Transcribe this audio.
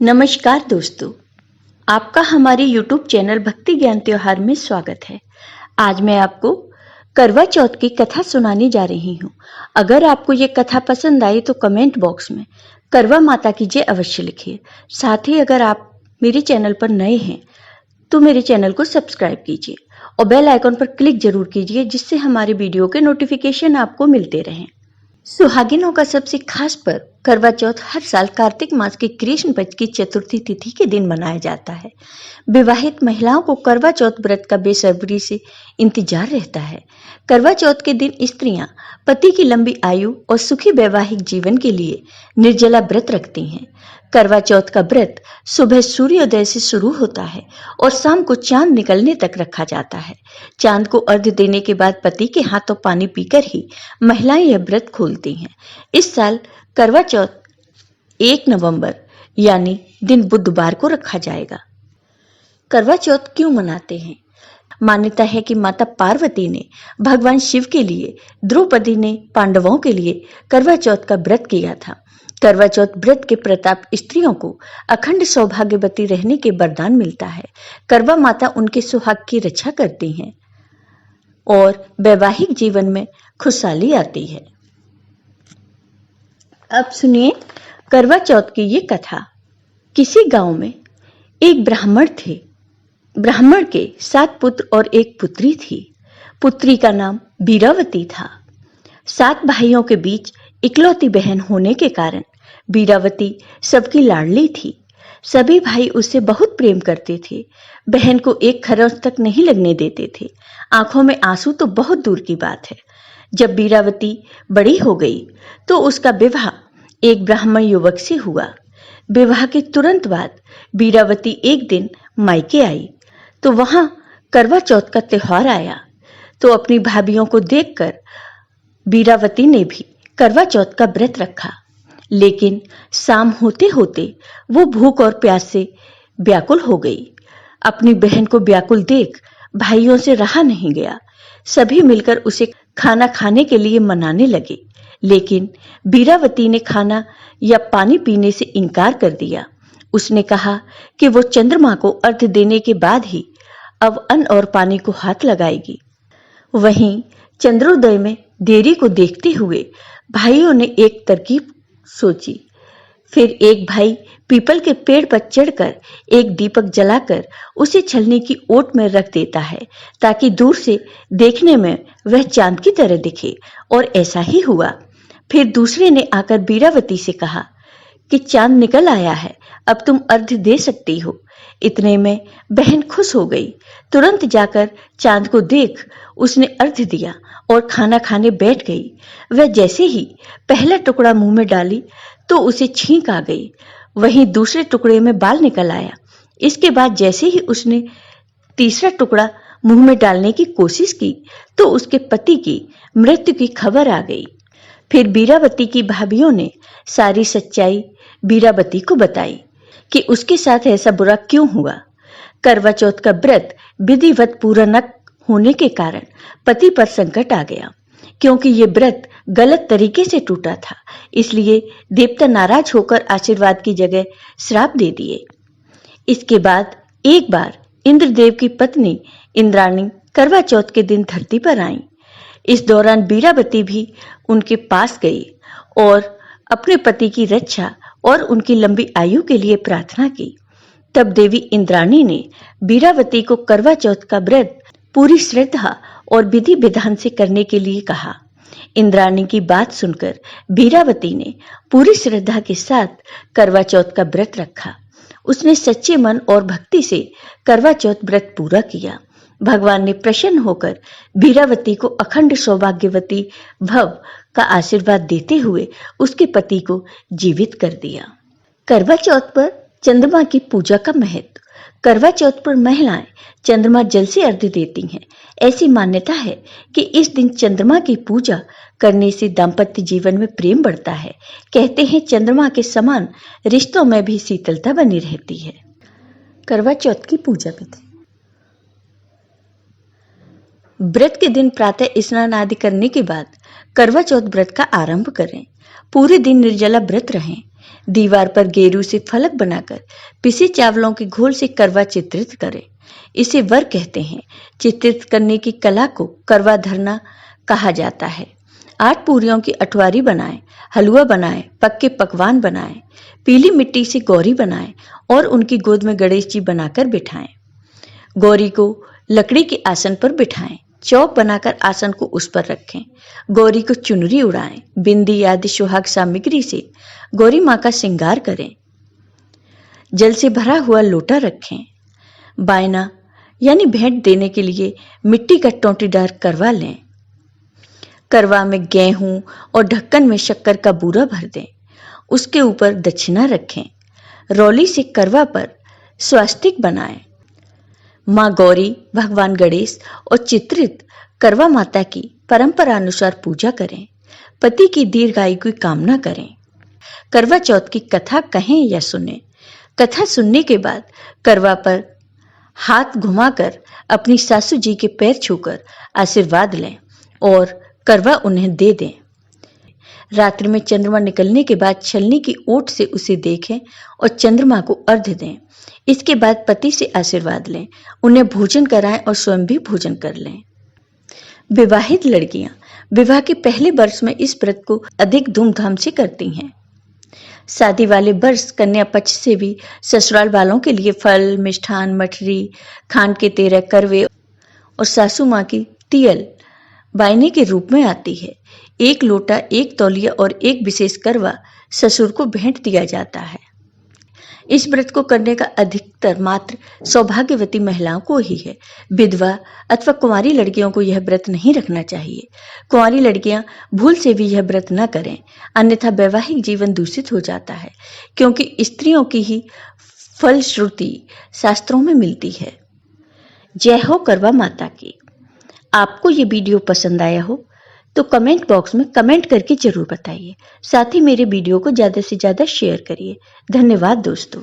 नमस्कार दोस्तों, आपका हमारे YouTube चैनल भक्ति ज्ञान त्योहार में स्वागत है। आज मैं आपको करवा चौथ की कथा सुनाने जा रही हूँ। अगर आपको ये कथा पसंद आई तो कमेंट बॉक्स में करवा माता की जय अवश्य लिखिए। साथ ही अगर आप मेरे चैनल पर नए हैं तो मेरे चैनल को सब्सक्राइब कीजिए और बेल आइकॉन पर क्लिक जरूर कीजिए, जिससे हमारे वीडियो के नोटिफिकेशन आपको मिलते रहें। सुहागिनों का सबसे खास पर्व करवा चौथ हर साल कार्तिक मास के कृष्ण पक्ष की चतुर्थी तिथि के दिन मनाया जाता है। विवाहित महिलाओं को करवा चौथ व्रत का बेसब्री से इंतजार रहता है। करवा चौथ के दिन स्त्रियां पति की लंबी आयु और सुखी वैवाहिक जीवन के लिए निर्जला व्रत रखती हैं। करवा चौथ का व्रत सुबह सूर्योदय से शुरू होता है और शाम को चांद निकलने तक रखा जाता है। चांद को अर्घ्य देने के बाद पति के हाथों पानी पीकर ही महिलाएं यह व्रत खोलती हैं। इस साल करवा चौथ 1 नवंबर यानी दिन बुधवार को रखा जाएगा। करवा चौथ क्यों मनाते हैं? मान्यता है कि माता पार्वती ने भगवान शिव के लिए, द्रौपदी ने पांडवों के लिए करवा चौथ का व्रत किया था। करवा चौथ व्रत के प्रताप स्त्रियों को अखंड सौभाग्यवती रहने के वरदान मिलता है। करवा माता उनके सुहाग की रक्षा करती हैं और वैवाहिक जीवन में खुशहाली आती है। अब सुनिए करवा चौथ की ये कथा। किसी गांव में एक ब्राह्मण थे। ब्राह्मण के 7 पुत्र और एक पुत्री थी। पुत्री का नाम बीरावती था। 7 भाइयों के बीच इकलौती बहन होने के कारण बीरावती सबकी लाडली थी। सभी भाई उससे बहुत प्रेम करते थे। बहन को एक खरोंच तक नहीं लगने देते थे। आंखों में आंसू तो बहुत दूर की बात है। जब बीरावती बड़ी हो गई तो उसका विवाह एक ब्राह्मण युवक से हुआ। विवाह के तुरंत बाद बीरावती एक दिन मायके आई तो वहां करवा चौथ का त्योहार आया। तो अपनी भाभियों को देखकर बीरावती ने भी करवा चौथ का व्रत रखा। लेकिन शाम होते होते वो भूख और प्यास से व्याकुल हो गई। अपनी बहन को व्याकुल देख भाइयों से रहा नहीं गया। सभी मिलकर उसे खाना खाने के लिए मनाने लगे, लेकिन बीरावती ने खाना या पानी पीने से इनकार कर दिया। उसने कहा कि वो चंद्रमा को अर्घ्य देने के बाद ही अब अन्न और पानी को हाथ लगाएगी। वहीं चंद्रोदय में देरी को देखते हुए भाइयों ने एक तरकीब सोची। फिर एक भाई पीपल के पेड़ पर चढ़कर एक दीपक जलाकर उसे छलनी की ओट में रख देता है, ताकि दूर से देखने में वह चांद की तरह दिखे। और ऐसा ही हुआ। फिर दूसरे ने आकर बीरावती से कहा कि चांद निकल आया है, अब तुम अर्घ्य दे सकती हो। इतने में बहन खुश हो गई। तुरंत जाकर चांद को देख उसने अर्घ्य दिया और खाना खाने बैठ गई। वह जैसे ही पहला टुकड़ा मुंह में डाली तो उसे छींक आ गई। वहीं दूसरे टुकड़े में बाल निकल आया। इसके बाद जैसे ही उसने तीसरा टुकड़ा मुंह में डालने की कोशिश की तो उसके पति की मृत्यु की खबर आ गई। फिर बीरावती की भाभियों ने सारी सच्चाई बीरावती को बताई कि उसके साथ ऐसा बुरा क्यों हुआ। करवा चौथ का व्रत विधिवत पूरा न होने के कारण पति पर संकट आ गया, क्योंकि ये व्रत गलत तरीके से टूटा था। इसलिए देवता नाराज होकर आशीर्वाद की जगह श्राप दे दिए। इसके बाद एक बार इंद्रदेव की पत्नी इंद्राणी करवा चौथ के दिन धरती पर आई। इस दौरान बीरावती भी उनके पास गई और अपने पति की रक्षा और उनकी लंबी आयु के लिए प्रार्थना की। तब देवी इंद्राणी ने बीरावती को करवा चौथ का व्रत पूरी श्रद्धा और विधि विधान से करने के लिए कहा। इंद्राणी की बात सुनकर बीरावती ने पूरी श्रद्धा के साथ करवा चौथ का व्रत रखा। उसने सच्चे मन और भक्ति से करवा चौथ व्रत पूरा किया। भगवान ने प्रसन्न होकर बीरावती को अखंड सौभाग्यवती भव का आशीर्वाद देते हुए उसके पति को जीवित कर दिया। करवा चौथ पर चंद्रमा की पूजा का महत्व। करवा चौथ पर महिलाएं चंद्रमा जल से अर्घ्य देती हैं। ऐसी मान्यता है कि इस दिन चंद्रमा की पूजा करने से दाम्पत्य जीवन में प्रेम बढ़ता है। कहते हैं चंद्रमा के समान रिश्तों में भी शीतलता बनी रहती है। करवा चौथ की पूजा विधि। व्रत के दिन प्रातः स्नान आदि करने के बाद करवा चौथ व्रत का आरंभ करें। पूरे दिन निर्जला व्रत रहें। दीवार पर गेरू से फलक बनाकर पिसे चावलों के घोल से करवा चित्रित करें। इसे वर कहते हैं। चित्रित करने की कला को करवा धरना कहा जाता है। 8 पूरियों की अठवारी बनाएं, हलवा बनाएं, पक्के पकवान बनाएं, पीली मिट्टी से गौरी बनाएं और उनकी गोद में गणेश जी बनाकर बिठाएं। गौरी को लकड़ी के आसन पर बिठाएं, चौक बनाकर आसन को उस पर रखें। गौरी को चुनरी उड़ाएं, बिंदी आदि सुहाग सामग्री से गौरी मां का श्रृंगार करें। जल से भरा हुआ लोटा रखें। बायना यानी भेंट देने के लिए मिट्टी का टोंटीदार करवा लें। करवा में गेहूं और ढक्कन में शक्कर का बूरा भर दें। उसके ऊपर दक्षिणा रखें। रौली से करवा पर स्वास्तिक बनाएं। मां गौरी, भगवान गणेश और चित्रित करवा माता की परंपरा अनुसार पूजा करें। पति की दीर्घायु की कामना करें। करवा चौथ की कथा कहें या सुनें। कथा सुनने के बाद करवा पर हाथ घुमाकर अपनी सासू जी के पैर छूकर आशीर्वाद लें और करवा उन्हें दे दें। रात्रि में चंद्रमा निकलने के बाद छलनी की ओट से उसे देखें और चंद्रमा को अर्घ्य दें। इसके बाद पति से आशीर्वाद लें, उन्हें भोजन कराएं और स्वयं भी भोजन कर लें। विवाहित लड़कियां विवाह के पहले वर्ष में इस व्रत को अधिक धूमधाम से करती हैं। शादी वाले वर्ष कन्या पक्ष से भी ससुराल वालों के लिए फल, मिष्ठान, मठरी, खांड के 13 करवे और सासू मां की तियल बायने के रूप में आती है। 1 लोटा, 1 तौलिया और 1 विशेष करवा ससुर को भेंट दिया जाता है। इस व्रत को करने का अधिकतर मात्र सौभाग्यवती महिलाओं को ही है। विधवा अथवा कुंवारी लड़कियों को यह व्रत नहीं रखना चाहिए। कुंवारी लड़कियां भूल से भी यह व्रत न करें, अन्यथा वैवाहिक जीवन दूषित हो जाता है, क्योंकि स्त्रियों की ही फलश्रुति शास्त्रों में मिलती है। जय हो करवा माता की। आपको ये वीडियो पसंद आया हो तो कमेंट बॉक्स में कमेंट करके जरूर बताइए। साथ ही मेरे वीडियो को ज़्यादा से ज़्यादा शेयर करिए। धन्यवाद दोस्तों।